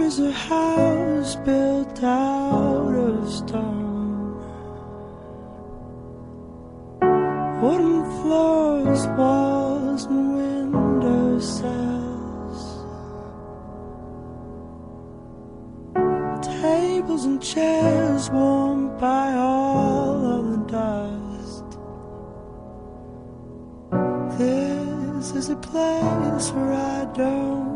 is a house built out of stone, wooden floors, walls and window sills, tables and chairs warmed by all of the dust. This is a place where I don't